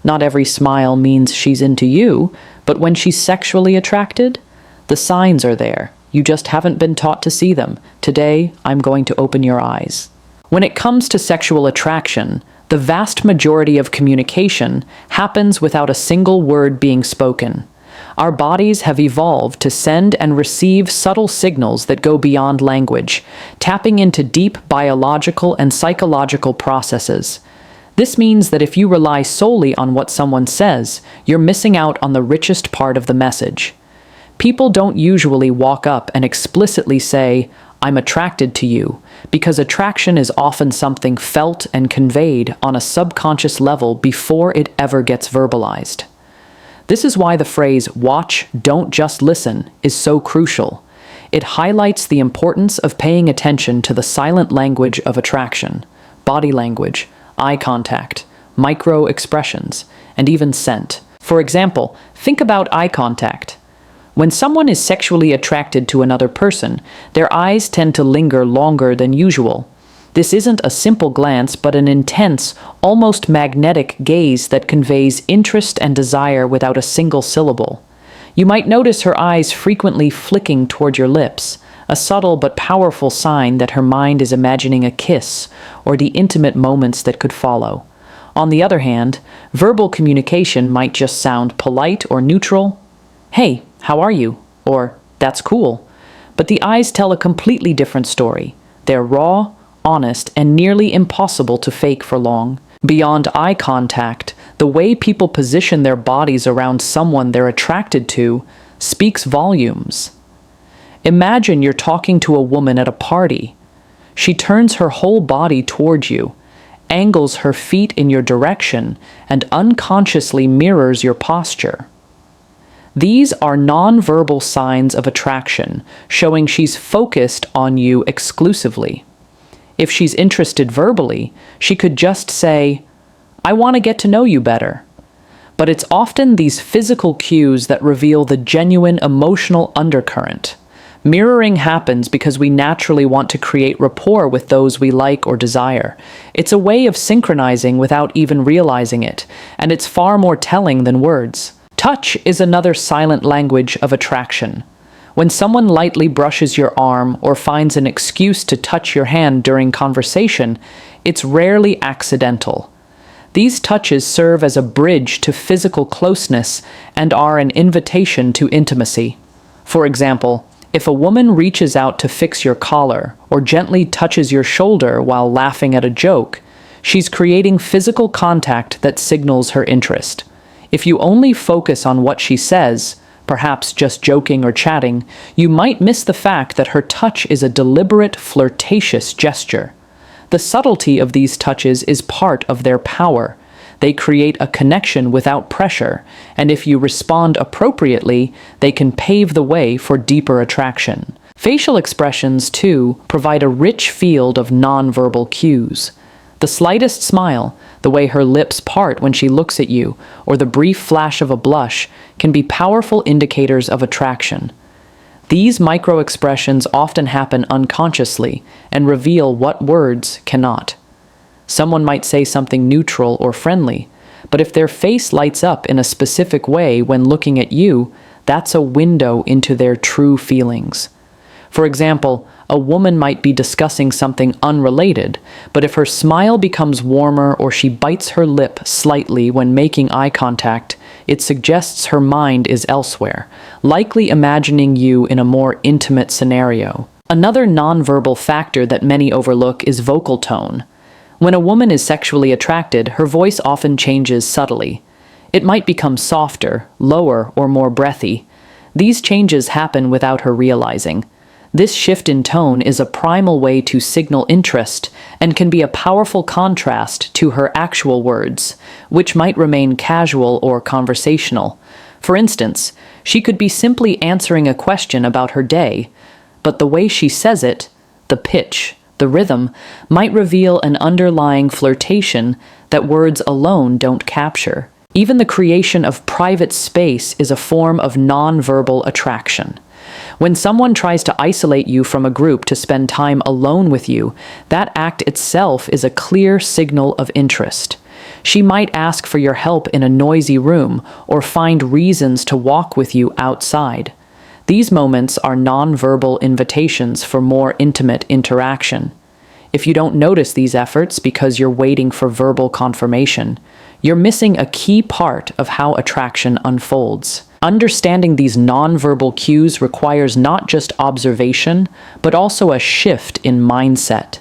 Not every smile means she's into you, but when she's sexually attracted, the signs are there. You just haven't been taught to see them. Today, I'm going to open your eyes. When it comes to sexual attraction, the vast majority of communication happens without a single word being spoken. Our bodies have evolved to send and receive subtle signals that go beyond language, tapping into deep biological and psychological processes. This means that if you rely solely on what someone says, you're missing out on the richest part of the message. People don't usually walk up and explicitly say, "I'm attracted to you," because attraction is often something felt and conveyed on a subconscious level before it ever gets verbalized. This is why the phrase, "watch, don't just listen," is so crucial. It highlights the importance of paying attention to the silent language of attraction, body language, eye contact, micro-expressions, and even scent. For example, think about eye contact. When someone is sexually attracted to another person, their eyes tend to linger longer than usual. This isn't a simple glance, but an intense, almost magnetic gaze that conveys interest and desire without a single syllable. You might notice her eyes frequently flicking toward your lips, a subtle but powerful sign that her mind is imagining a kiss or the intimate moments that could follow. On the other hand, verbal communication might just sound polite or neutral. "Hey, how are you?" Or, "That's cool." But the eyes tell a completely different story. They're raw, honest, and nearly impossible to fake for long. Beyond eye contact, the way people position their bodies around someone they're attracted to speaks volumes. Imagine you're talking to a woman at a party. She turns her whole body towards you, angles her feet in your direction, and unconsciously mirrors your posture. These are nonverbal signs of attraction, showing she's focused on you exclusively. If she's interested verbally, she could just say, "I want to get to know you better." But it's often these physical cues that reveal the genuine emotional undercurrent. Mirroring happens because we naturally want to create rapport with those we like or desire. It's a way of synchronizing without even realizing it, and it's far more telling than words. Touch is another silent language of attraction. When someone lightly brushes your arm or finds an excuse to touch your hand during conversation, it's rarely accidental. These touches serve as a bridge to physical closeness and are an invitation to intimacy. For example, if a woman reaches out to fix your collar or gently touches your shoulder while laughing at a joke, she's creating physical contact that signals her interest. If you only focus on what she says, perhaps just joking or chatting, you might miss the fact that her touch is a deliberate, flirtatious gesture. The subtlety of these touches is part of their power. They create a connection without pressure, and if you respond appropriately, they can pave the way for deeper attraction. Facial expressions, too, provide a rich field of nonverbal cues. The slightest smile, the way her lips part when she looks at you, or the brief flash of a blush, can be powerful indicators of attraction. These micro-expressions often happen unconsciously and reveal what words cannot. Someone might say something neutral or friendly, but if their face lights up in a specific way when looking at you, that's a window into their true feelings. For example, a woman might be discussing something unrelated, but if her smile becomes warmer or she bites her lip slightly when making eye contact, it suggests her mind is elsewhere, likely imagining you in a more intimate scenario. Another nonverbal factor that many overlook is vocal tone. When a woman is sexually attracted, her voice often changes subtly. It might become softer, lower, or more breathy. These changes happen without her realizing. This shift in tone is a primal way to signal interest and can be a powerful contrast to her actual words, which might remain casual or conversational. For instance, she could be simply answering a question about her day, but the way she says it, the pitch, the rhythm, might reveal an underlying flirtation that words alone don't capture. Even the creation of private space is a form of nonverbal attraction. When someone tries to isolate you from a group to spend time alone with you, that act itself is a clear signal of interest. She might ask for your help in a noisy room or find reasons to walk with you outside. These moments are nonverbal invitations for more intimate interaction. If you don't notice these efforts because you're waiting for verbal confirmation, you're missing a key part of how attraction unfolds. Understanding these nonverbal cues requires not just observation, but also a shift in mindset.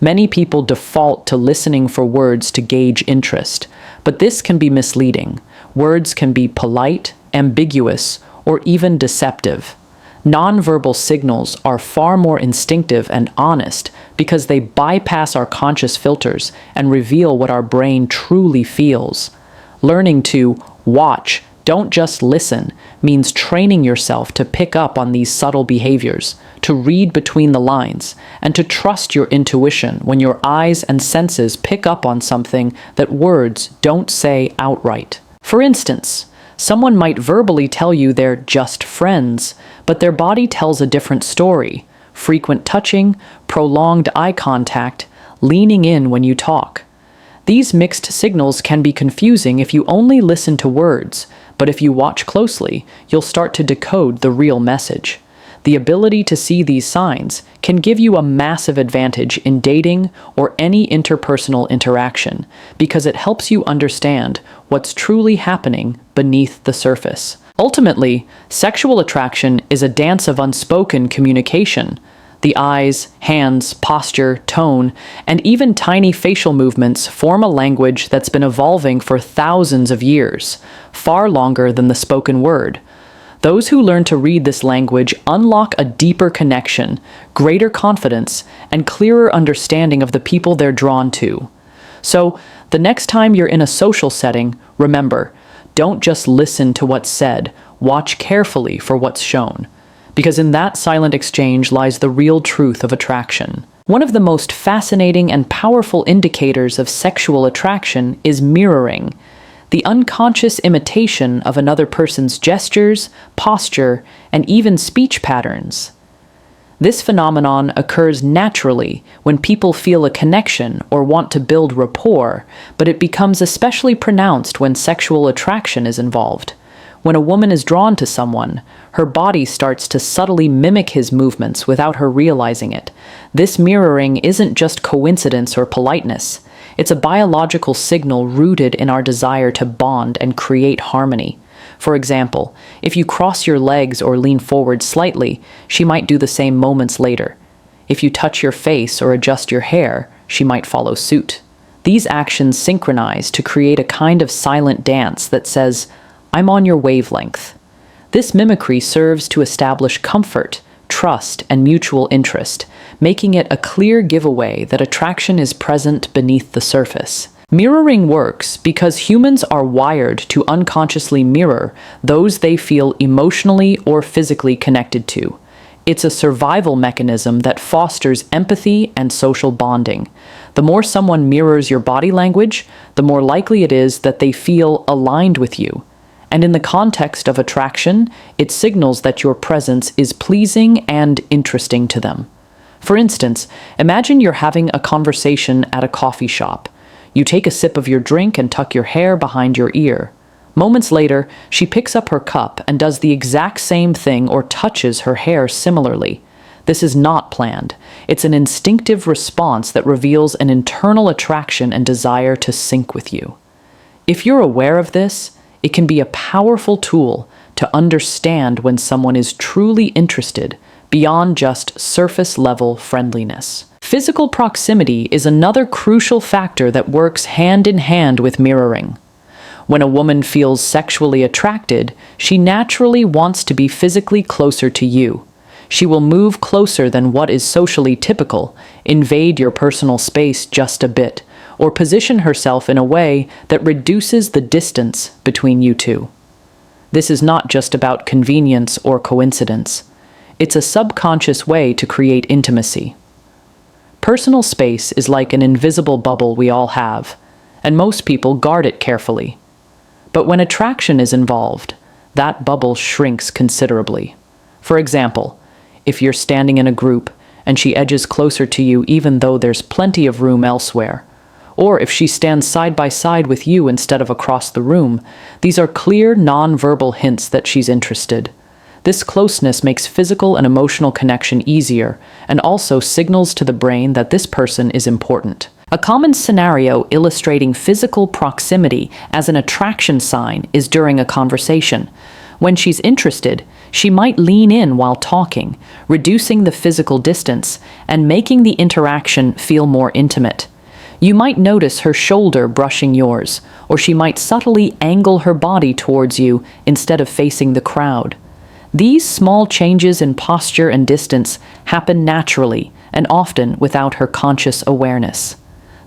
Many people default to listening for words to gauge interest, but this can be misleading. Words can be polite, ambiguous, or even deceptive. Nonverbal signals are far more instinctive and honest because they bypass our conscious filters and reveal what our brain truly feels. Learning to watch, don't just listen, means training yourself to pick up on these subtle behaviors, to read between the lines, and to trust your intuition when your eyes and senses pick up on something that words don't say outright. For instance, someone might verbally tell you they're just friends, but their body tells a different story. Frequent touching, prolonged eye contact, leaning in when you talk. These mixed signals can be confusing if you only listen to words, but if you watch closely, you'll start to decode the real message. The ability to see these signs can give you a massive advantage in dating or any interpersonal interaction because it helps you understand what's truly happening beneath the surface. Ultimately, sexual attraction is a dance of unspoken communication. The eyes, hands, posture, tone, and even tiny facial movements form a language that's been evolving for thousands of years, far longer than the spoken word. Those who learn to read this language unlock a deeper connection, greater confidence, and clearer understanding of the people they're drawn to. So, the next time you're in a social setting, remember, don't just listen to what's said, watch carefully for what's shown. Because in that silent exchange lies the real truth of attraction. One of the most fascinating and powerful indicators of sexual attraction is mirroring, the unconscious imitation of another person's gestures, posture, and even speech patterns. This phenomenon occurs naturally when people feel a connection or want to build rapport, but it becomes especially pronounced when sexual attraction is involved. When a woman is drawn to someone, her body starts to subtly mimic his movements without her realizing it. This mirroring isn't just coincidence or politeness. It's a biological signal rooted in our desire to bond and create harmony. For example, if you cross your legs or lean forward slightly, she might do the same moments later. If you touch your face or adjust your hair, she might follow suit. These actions synchronize to create a kind of silent dance that says, "I'm on your wavelength." This mimicry serves to establish comfort, trust, and mutual interest, making it a clear giveaway that attraction is present beneath the surface. Mirroring works because humans are wired to unconsciously mirror those they feel emotionally or physically connected to. It's a survival mechanism that fosters empathy and social bonding. The more someone mirrors your body language, the more likely it is that they feel aligned with you. And in the context of attraction, it signals that your presence is pleasing and interesting to them. For instance, imagine you're having a conversation at a coffee shop. You take a sip of your drink and tuck your hair behind your ear. Moments later, she picks up her cup and does the exact same thing or touches her hair similarly. This is not planned. It's an instinctive response that reveals an internal attraction and desire to sync with you. If you're aware of this, it can be a powerful tool to understand when someone is truly interested beyond just surface-level friendliness. Physical proximity is another crucial factor that works hand in hand with mirroring. When a woman feels sexually attracted, she naturally wants to be physically closer to you. She will move closer than what is socially typical, invade your personal space just a bit, or position herself in a way that reduces the distance between you two. This is not just about convenience or coincidence. It's a subconscious way to create intimacy. Personal space is like an invisible bubble we all have, and most people guard it carefully. But when attraction is involved, that bubble shrinks considerably. For example, if you're standing in a group and she edges closer to you even though there's plenty of room elsewhere, or if she stands side by side with you instead of across the room, these are clear, non-verbal hints that she's interested. This closeness makes physical and emotional connection easier and also signals to the brain that this person is important. A common scenario illustrating physical proximity as an attraction sign is during a conversation. When she's interested, she might lean in while talking, reducing the physical distance and making the interaction feel more intimate. You might notice her shoulder brushing yours, or she might subtly angle her body towards you instead of facing the crowd. These small changes in posture and distance happen naturally and often without her conscious awareness.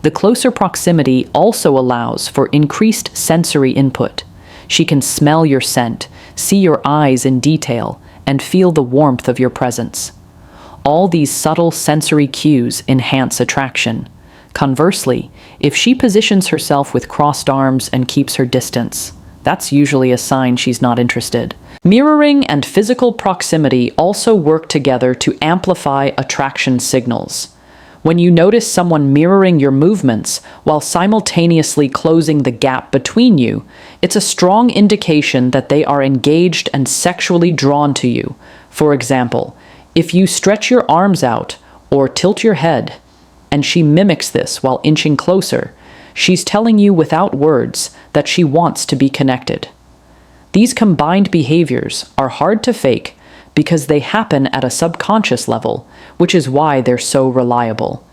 The closer proximity also allows for increased sensory input. She can smell your scent, see your eyes in detail, and feel the warmth of your presence. All these subtle sensory cues enhance attraction. Conversely, if she positions herself with crossed arms and keeps her distance, that's usually a sign she's not interested. Mirroring and physical proximity also work together to amplify attraction signals. When you notice someone mirroring your movements while simultaneously closing the gap between you, it's a strong indication that they are engaged and sexually drawn to you. For example, if you stretch your arms out or tilt your head, and she mimics this while inching closer, she's telling you without words that she wants to be connected. These combined behaviors are hard to fake because they happen at a subconscious level, which is why they're so reliable.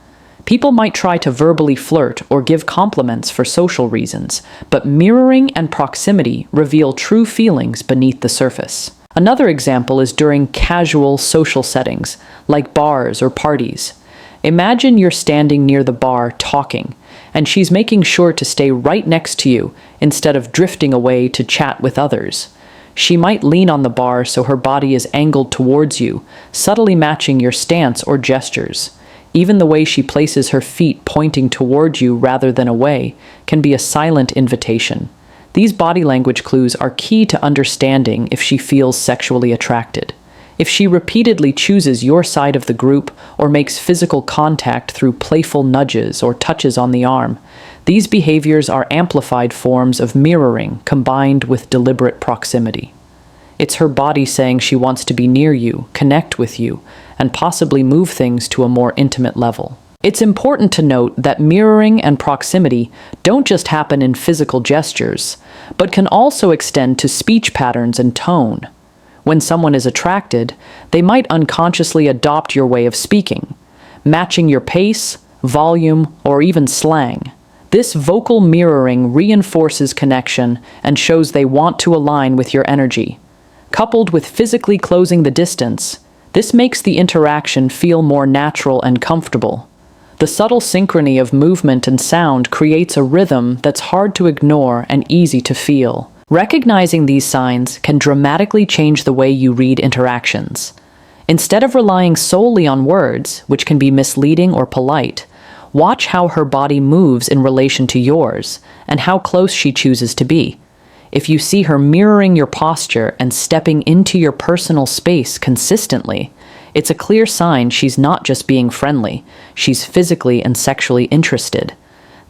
People might try to verbally flirt or give compliments for social reasons, but mirroring and proximity reveal true feelings beneath the surface. Another example is during casual social settings, like bars or parties. Imagine you're standing near the bar talking, and she's making sure to stay right next to you instead of drifting away to chat with others. She might lean on the bar so her body is angled towards you, subtly matching your stance or gestures. Even the way she places her feet pointing toward you rather than away can be a silent invitation. These body language clues are key to understanding if she feels sexually attracted. If she repeatedly chooses your side of the group or makes physical contact through playful nudges or touches on the arm, these behaviors are amplified forms of mirroring combined with deliberate proximity. It's her body saying she wants to be near you, connect with you, and possibly move things to a more intimate level. It's important to note that mirroring and proximity don't just happen in physical gestures, but can also extend to speech patterns and tone. When someone is attracted, they might unconsciously adopt your way of speaking, matching your pace, volume, or even slang. This vocal mirroring reinforces connection and shows they want to align with your energy. Coupled with physically closing the distance, this makes the interaction feel more natural and comfortable. The subtle synchrony of movement and sound creates a rhythm that's hard to ignore and easy to feel. Recognizing these signs can dramatically change the way you read interactions. Instead of relying solely on words, which can be misleading or polite, watch how her body moves in relation to yours and how close she chooses to be. If you see her mirroring your posture and stepping into your personal space consistently, it's a clear sign she's not just being friendly, she's physically and sexually interested.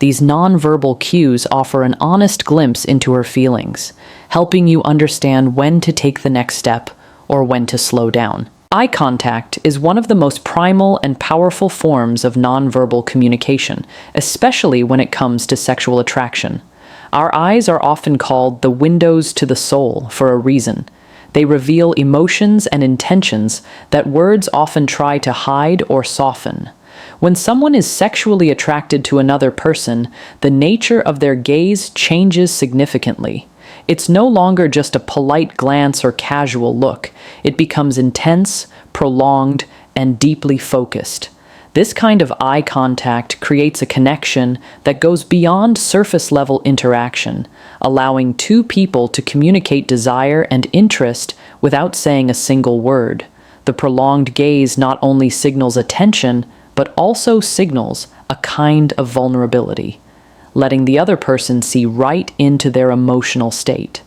These nonverbal cues offer an honest glimpse into her feelings, helping you understand when to take the next step or when to slow down. Eye contact is one of the most primal and powerful forms of nonverbal communication, especially when it comes to sexual attraction. Our eyes are often called the windows to the soul for a reason. They reveal emotions and intentions that words often try to hide or soften. When someone is sexually attracted to another person, the nature of their gaze changes significantly. It's no longer just a polite glance or casual look. It becomes intense, prolonged, and deeply focused. This kind of eye contact creates a connection that goes beyond surface-level interaction, allowing two people to communicate desire and interest without saying a single word. The prolonged gaze not only signals attention, but also signals a kind of vulnerability, letting the other person see right into their emotional state.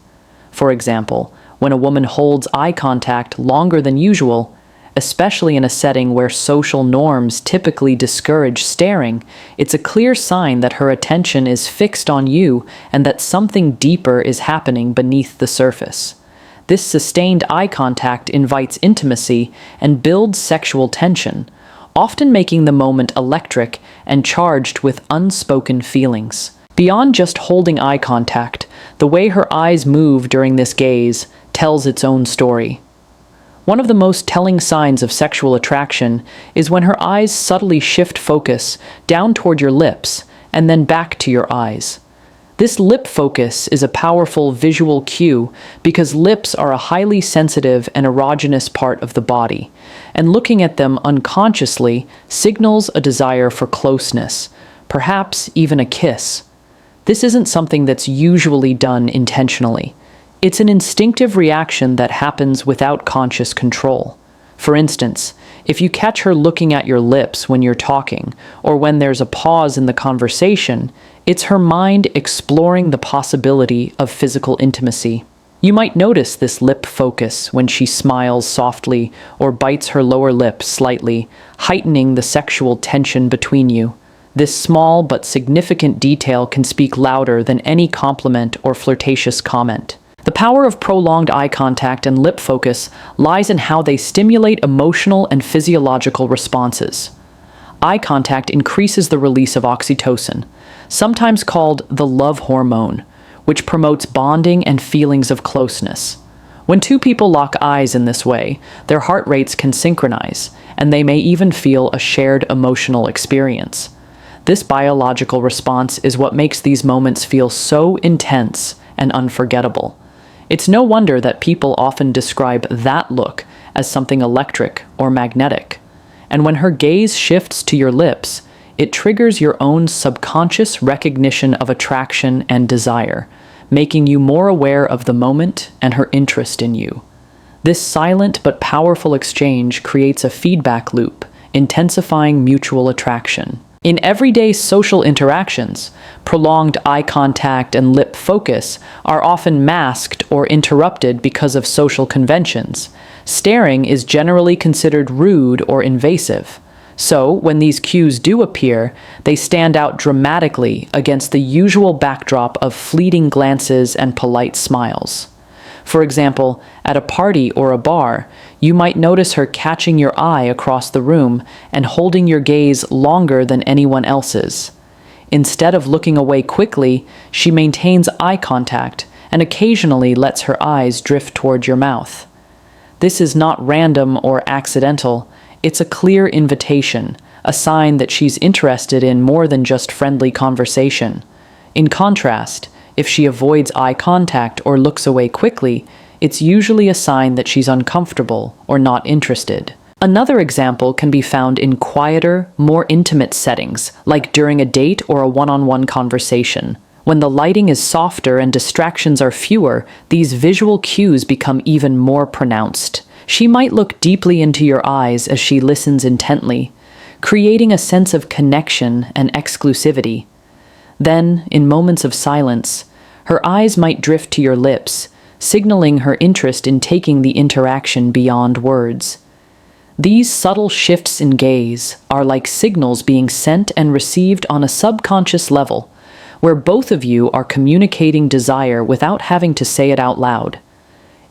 For example, when a woman holds eye contact longer than usual, especially in a setting where social norms typically discourage staring, it's a clear sign that her attention is fixed on you and that something deeper is happening beneath the surface. This sustained eye contact invites intimacy and builds sexual tension, often making the moment electric and charged with unspoken feelings. Beyond just holding eye contact, the way her eyes move during this gaze tells its own story. One of the most telling signs of sexual attraction is when her eyes subtly shift focus down toward your lips and then back to your eyes. This lip focus is a powerful visual cue because lips are a highly sensitive and erogenous part of the body, and looking at them unconsciously signals a desire for closeness, perhaps even a kiss. This isn't something that's usually done intentionally. It's an instinctive reaction that happens without conscious control. For instance, if you catch her looking at your lips when you're talking, or when there's a pause in the conversation, it's her mind exploring the possibility of physical intimacy. You might notice this lip focus when she smiles softly or bites her lower lip slightly, heightening the sexual tension between you. This small but significant detail can speak louder than any compliment or flirtatious comment. The power of prolonged eye contact and lip focus lies in how they stimulate emotional and physiological responses. Eye contact increases the release of oxytocin, sometimes called the love hormone, which promotes bonding and feelings of closeness. When two people lock eyes in this way, their heart rates can synchronize, and they may even feel a shared emotional experience. This biological response is what makes these moments feel so intense and unforgettable. It's no wonder that people often describe that look as something electric or magnetic. And when her gaze shifts to your lips, it triggers your own subconscious recognition of attraction and desire, making you more aware of the moment and her interest in you. This silent but powerful exchange creates a feedback loop, intensifying mutual attraction. In everyday social interactions, prolonged eye contact and lip focus are often masked or interrupted because of social conventions. Staring is generally considered rude or invasive. So, when these cues do appear, they stand out dramatically against the usual backdrop of fleeting glances and polite smiles. For example, at a party or a bar, you might notice her catching your eye across the room and holding your gaze longer than anyone else's. Instead of looking away quickly, she maintains eye contact and occasionally lets her eyes drift toward your mouth. This is not random or accidental. It's a clear invitation, a sign that she's interested in more than just friendly conversation. In contrast, if she avoids eye contact or looks away quickly, it's usually a sign that she's uncomfortable or not interested. Another example can be found in quieter, more intimate settings, like during a date or a one-on-one conversation. When the lighting is softer and distractions are fewer, these visual cues become even more pronounced. She might look deeply into your eyes as she listens intently, creating a sense of connection and exclusivity. Then, in moments of silence, her eyes might drift to your lips, signaling her interest in taking the interaction beyond words. These subtle shifts in gaze are like signals being sent and received on a subconscious level, where both of you are communicating desire without having to say it out loud.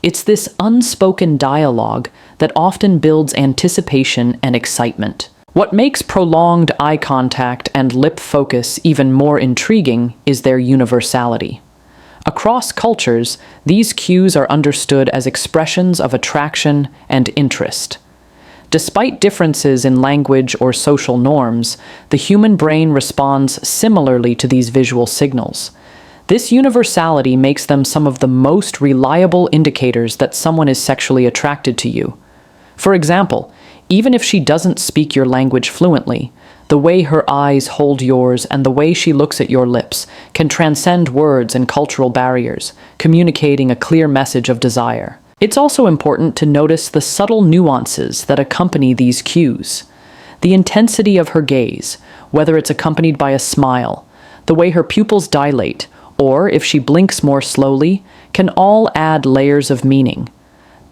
It's this unspoken dialogue that often builds anticipation and excitement. What makes prolonged eye contact and lip focus even more intriguing is their universality. Across cultures, these cues are understood as expressions of attraction and interest. Despite differences in language or social norms, the human brain responds similarly to these visual signals. This universality makes them some of the most reliable indicators that someone is sexually attracted to you. For example, even if she doesn't speak your language fluently, the way her eyes hold yours and the way she looks at your lips can transcend words and cultural barriers, communicating a clear message of desire. It's also important to notice the subtle nuances that accompany these cues. The intensity of her gaze, whether it's accompanied by a smile, the way her pupils dilate, or if she blinks more slowly, can all add layers of meaning.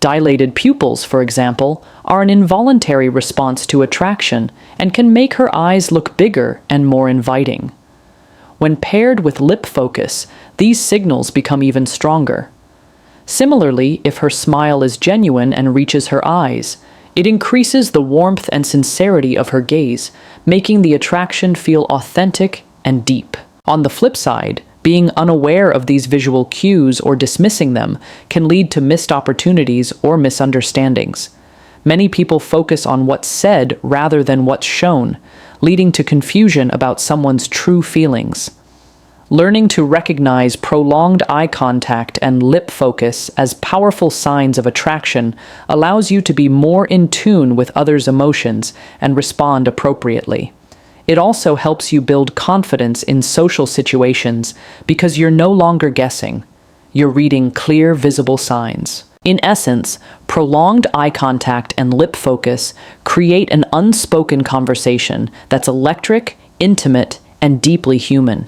Dilated pupils, for example, are an involuntary response to attraction and can make her eyes look bigger and more inviting. When paired with lip focus, these signals become even stronger. Similarly, if her smile is genuine and reaches her eyes, it increases the warmth and sincerity of her gaze, making the attraction feel authentic and deep. On the flip side, being unaware of these visual cues or dismissing them can lead to missed opportunities or misunderstandings. Many people focus on what's said rather than what's shown, leading to confusion about someone's true feelings. Learning to recognize prolonged eye contact and lip focus as powerful signs of attraction allows you to be more in tune with others' emotions and respond appropriately. It also helps you build confidence in social situations because you're no longer guessing. You're reading clear, visible signs. In essence, prolonged eye contact and lip focus create an unspoken conversation that's electric, intimate, and deeply human.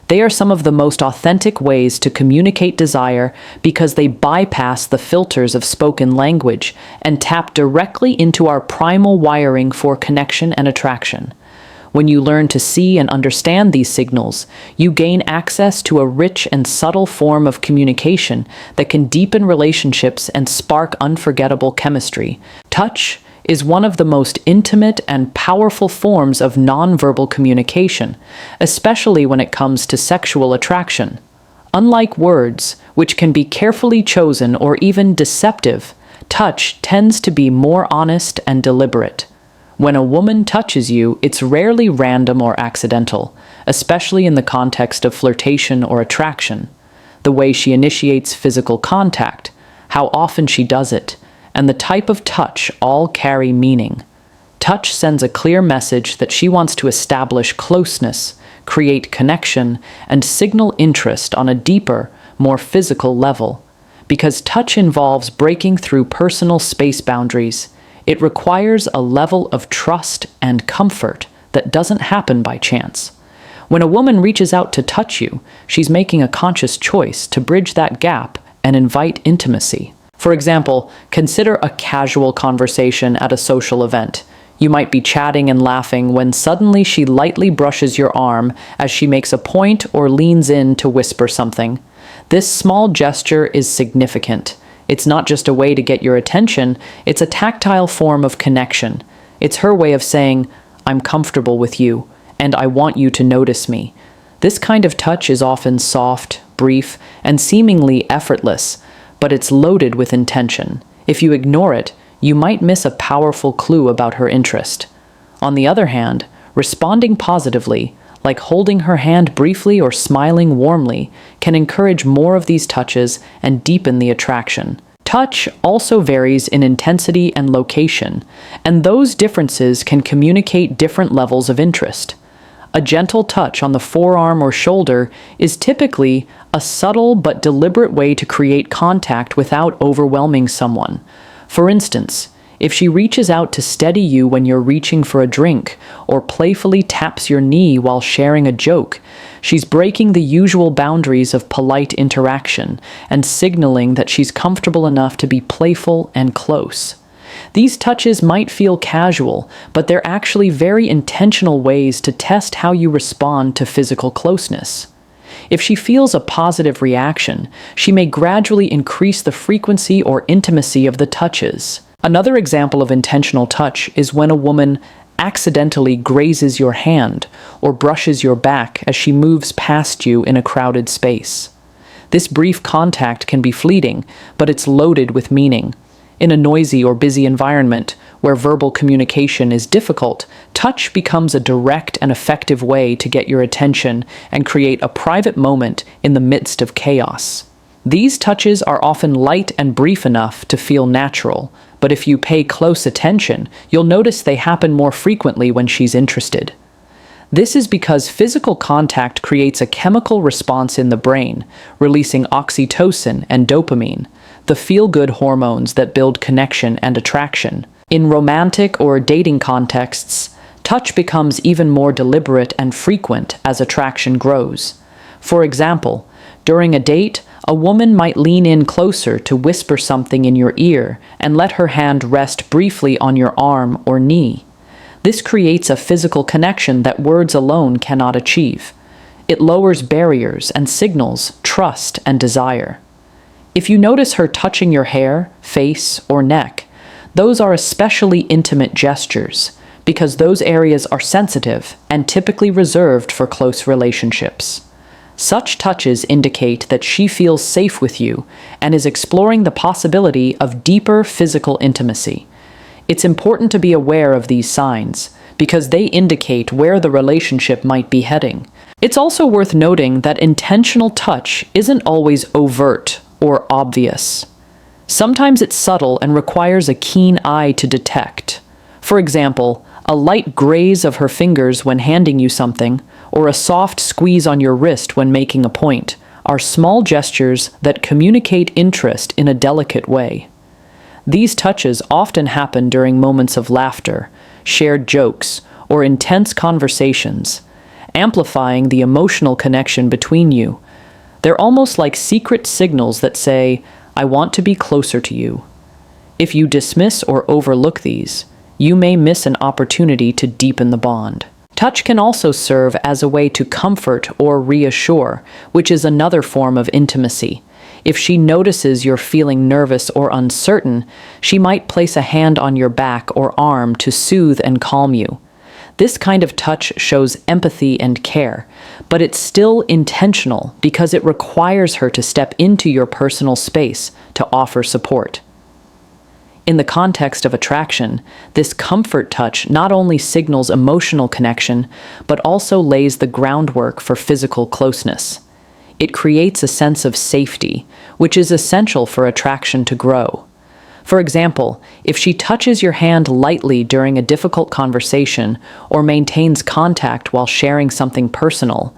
They are some of the most authentic ways to communicate desire because they bypass the filters of spoken language and tap directly into our primal wiring for connection and attraction. When you learn to see and understand these signals, you gain access to a rich and subtle form of communication that can deepen relationships and spark unforgettable chemistry. Touch is one of the most intimate and powerful forms of nonverbal communication, especially when it comes to sexual attraction. Unlike words, which can be carefully chosen or even deceptive, touch tends to be more honest and deliberate. When a woman touches you, it's rarely random or accidental, especially in the context of flirtation or attraction. The way she initiates physical contact, how often she does it, and the type of touch all carry meaning. Touch sends a clear message that she wants to establish closeness, create connection, and signal interest on a deeper, more physical level. Because touch involves breaking through personal space boundaries, it requires a level of trust and comfort that doesn't happen by chance. When a woman reaches out to touch you, she's making a conscious choice to bridge that gap and invite intimacy. For example, consider a casual conversation at a social event. You might be chatting and laughing when suddenly she lightly brushes your arm as she makes a point or leans in to whisper something. This small gesture is significant. It's not just a way to get your attention, it's a tactile form of connection. It's her way of saying, "I'm comfortable with you, and I want you to notice me." This kind of touch is often soft, brief, and seemingly effortless, but it's loaded with intention. If you ignore it, you might miss a powerful clue about her interest. On the other hand, responding positively, like holding her hand briefly or smiling warmly, can encourage more of these touches and deepen the attraction. Touch also varies in intensity and location, and those differences can communicate different levels of interest. A gentle touch on the forearm or shoulder is typically a subtle but deliberate way to create contact without overwhelming someone. For instance, if she reaches out to steady you when you're reaching for a drink, or playfully taps your knee while sharing a joke, she's breaking the usual boundaries of polite interaction and signaling that she's comfortable enough to be playful and close. These touches might feel casual, but they're actually very intentional ways to test how you respond to physical closeness. If she feels a positive reaction, she may gradually increase the frequency or intimacy of the touches. Another example of intentional touch is when a woman accidentally grazes your hand or brushes your back as she moves past you in a crowded space. This brief contact can be fleeting, but it's loaded with meaning. In a noisy or busy environment where verbal communication is difficult, touch becomes a direct and effective way to get your attention and create a private moment in the midst of chaos. These touches are often light and brief enough to feel natural, but if you pay close attention, you'll notice they happen more frequently when she's interested. This is because physical contact creates a chemical response in the brain, releasing oxytocin and dopamine, the feel-good hormones that build connection and attraction. In romantic or dating contexts, touch becomes even more deliberate and frequent as attraction grows. For example, during a date, A woman might lean in closer to whisper something in your ear and let her hand rest briefly on your arm or knee. This creates a physical connection that words alone cannot achieve. It lowers barriers and signals trust and desire. If you notice her touching your hair, face, or neck, those are especially intimate gestures because those areas are sensitive and typically reserved for close relationships. Such touches indicate that she feels safe with you and is exploring the possibility of deeper physical intimacy. It's important to be aware of these signs because they indicate where the relationship might be heading. It's also worth noting that intentional touch isn't always overt or obvious. Sometimes it's subtle and requires a keen eye to detect. For example, a light graze of her fingers when handing you something, or a soft squeeze on your wrist when making a point, are small gestures that communicate interest in a delicate way. These touches often happen during moments of laughter, shared jokes, or intense conversations, amplifying the emotional connection between you. They're almost like secret signals that say, "I want to be closer to you." If you dismiss or overlook these, you may miss an opportunity to deepen the bond. Touch can also serve as a way to comfort or reassure, which is another form of intimacy. If she notices you're feeling nervous or uncertain, she might place a hand on your back or arm to soothe and calm you. This kind of touch shows empathy and care, but it's still intentional because it requires her to step into your personal space to offer support. In the context of attraction, this comfort touch not only signals emotional connection, but also lays the groundwork for physical closeness. It creates a sense of safety, which is essential for attraction to grow. For example, if she touches your hand lightly during a difficult conversation or maintains contact while sharing something personal,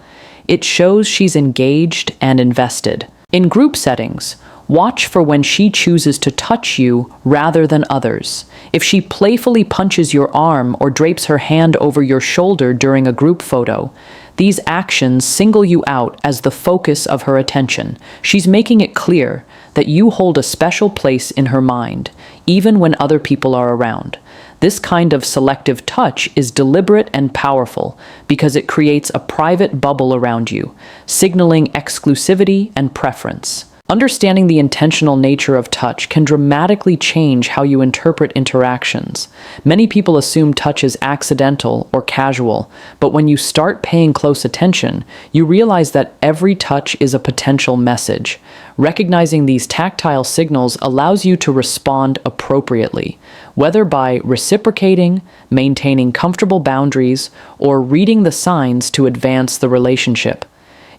it shows she's engaged and invested. In group settings, watch for when she chooses to touch you rather than others. If she playfully punches your arm or drapes her hand over your shoulder during a group photo, these actions single you out as the focus of her attention. She's making it clear that you hold a special place in her mind, even when other people are around. This kind of selective touch is deliberate and powerful because it creates a private bubble around you, signaling exclusivity and preference. Understanding the intentional nature of touch can dramatically change how you interpret interactions. Many people assume touch is accidental or casual, but when you start paying close attention, you realize that every touch is a potential message. Recognizing these tactile signals allows you to respond appropriately, whether by reciprocating, maintaining comfortable boundaries, or reading the signs to advance the relationship.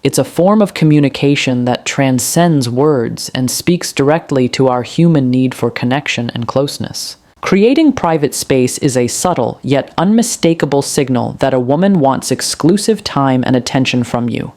It's a form of communication that transcends words and speaks directly to our human need for connection and closeness. Creating private space is a subtle yet unmistakable signal that a woman wants exclusive time and attention from you.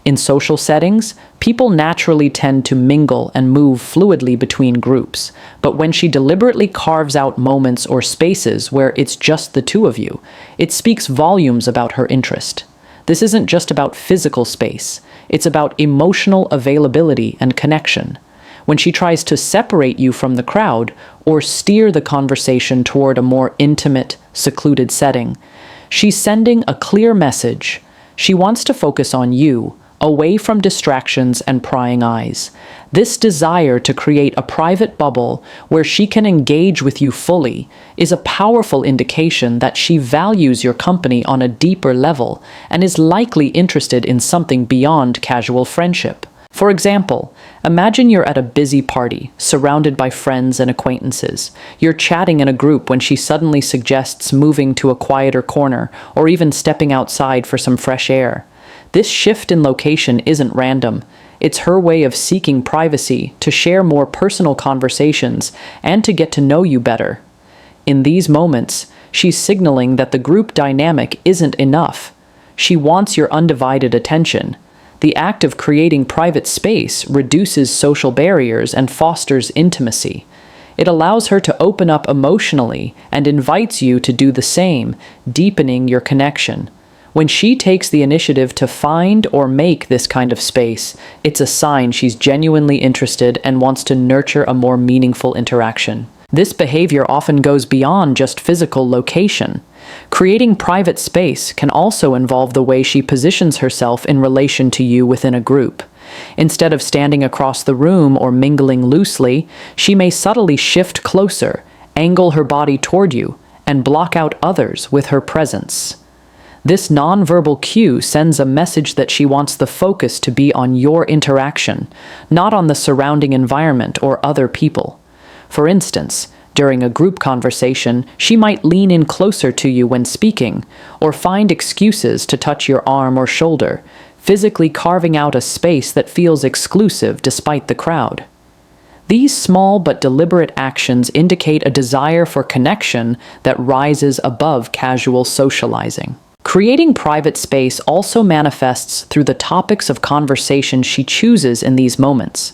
In social settings, people naturally tend to mingle and move fluidly between groups, but when she deliberately carves out moments or spaces where it's just the two of you, it speaks volumes about her interest. This isn't just about physical space, it's about emotional availability and connection. When she tries to separate you from the crowd or steer the conversation toward a more intimate, secluded setting, she's sending a clear message. She wants to focus on you, away from distractions and prying eyes. This desire to create a private bubble where she can engage with you fully is a powerful indication that she values your company on a deeper level and is likely interested in something beyond casual friendship. For example, imagine you're at a busy party, surrounded by friends and acquaintances. You're chatting in a group when she suddenly suggests moving to a quieter corner or even stepping outside for some fresh air. This shift in location isn't random. It's her way of seeking privacy, to share more personal conversations, and to get to know you better. In these moments, she's signaling that the group dynamic isn't enough. She wants your undivided attention. The act of creating private space reduces social barriers and fosters intimacy. It allows her to open up emotionally and invites you to do the same, deepening your connection. When she takes the initiative to find or make this kind of space, it's a sign she's genuinely interested and wants to nurture a more meaningful interaction. This behavior often goes beyond just physical location. Creating private space can also involve the way she positions herself in relation to you within a group. Instead of standing across the room or mingling loosely, she may subtly shift closer, angle her body toward you, and block out others with her presence. This nonverbal cue sends a message that she wants the focus to be on your interaction, not on the surrounding environment or other people. For instance, during a group conversation, she might lean in closer to you when speaking, or find excuses to touch your arm or shoulder, physically carving out a space that feels exclusive despite the crowd. These small but deliberate actions indicate a desire for connection that rises above casual socializing. Creating private space also manifests through the topics of conversation she chooses in these moments.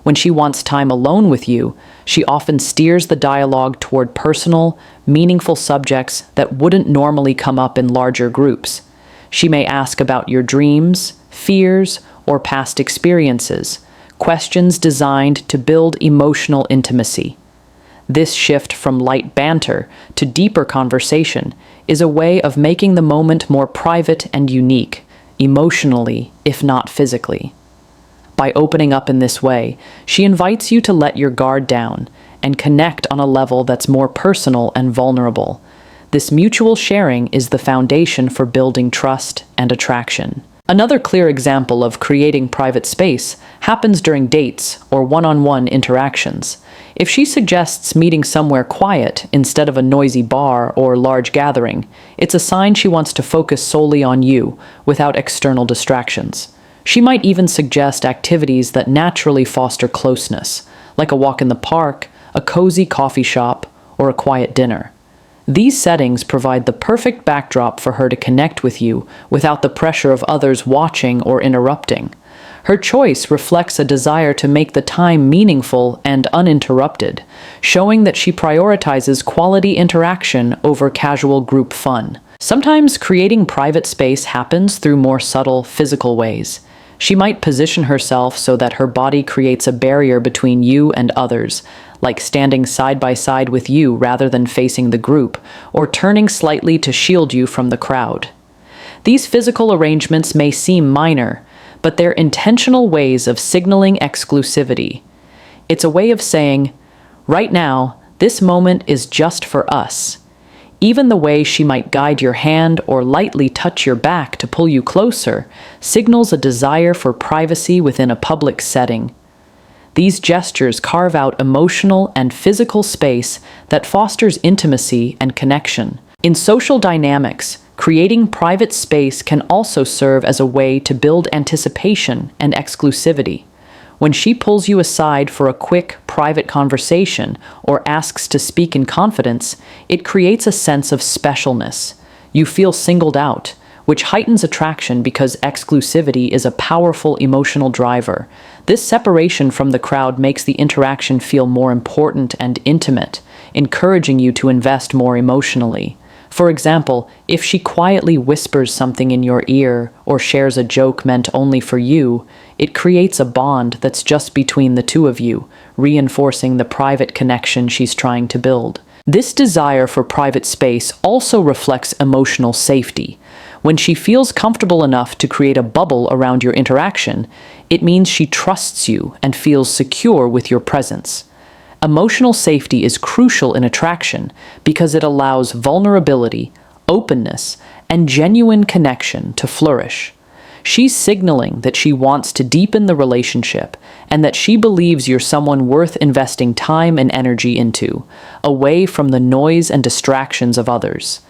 When she wants time alone with you, she often steers the dialogue toward personal, meaningful subjects that wouldn't normally come up in larger groups. She may ask about your dreams, fears, or past experiences, questions designed to build emotional intimacy. This shift from light banter to deeper conversation is a way of making the moment more private and unique, emotionally, if not physically. By opening up in this way, she invites you to let your guard down and connect on a level that's more personal and vulnerable. This mutual sharing is the foundation for building trust and attraction. Another clear example of creating private space happens during dates or one-on-one interactions. If she suggests meeting somewhere quiet instead of a noisy bar or large gathering, it's a sign she wants to focus solely on you without external distractions. She might even suggest activities that naturally foster closeness, like a walk in the park, a cozy coffee shop, or a quiet dinner. These settings provide the perfect backdrop for her to connect with you without the pressure of others watching or interrupting. Her choice reflects a desire to make the time meaningful and uninterrupted, showing that she prioritizes quality interaction over casual group fun. Sometimes creating private space happens through more subtle physical ways. She might position herself so that her body creates a barrier between you and others, like standing side by side with you rather than facing the group, or turning slightly to shield you from the crowd. These physical arrangements may seem minor, but they're intentional ways of signaling exclusivity. It's a way of saying, right now, this moment is just for us. Even the way she might guide your hand or lightly touch your back to pull you closer signals a desire for privacy within a public setting. These gestures carve out emotional and physical space that fosters intimacy and connection. In social dynamics, creating private space can also serve as a way to build anticipation and exclusivity. When she pulls you aside for a quick, private conversation or asks to speak in confidence, it creates a sense of specialness. You feel singled out, which heightens attraction because exclusivity is a powerful emotional driver. This separation from the crowd makes the interaction feel more important and intimate, encouraging you to invest more emotionally. For example, if she quietly whispers something in your ear or shares a joke meant only for you, it creates a bond that's just between the two of you, reinforcing the private connection she's trying to build. This desire for private space also reflects emotional safety. When she feels comfortable enough to create a bubble around your interaction, it means she trusts you and feels secure with your presence. Emotional safety is crucial in attraction because it allows vulnerability, openness, and genuine connection to flourish. She's signaling that she wants to deepen the relationship and that she believes you're someone worth investing time and energy into, away from the noise and distractions of others.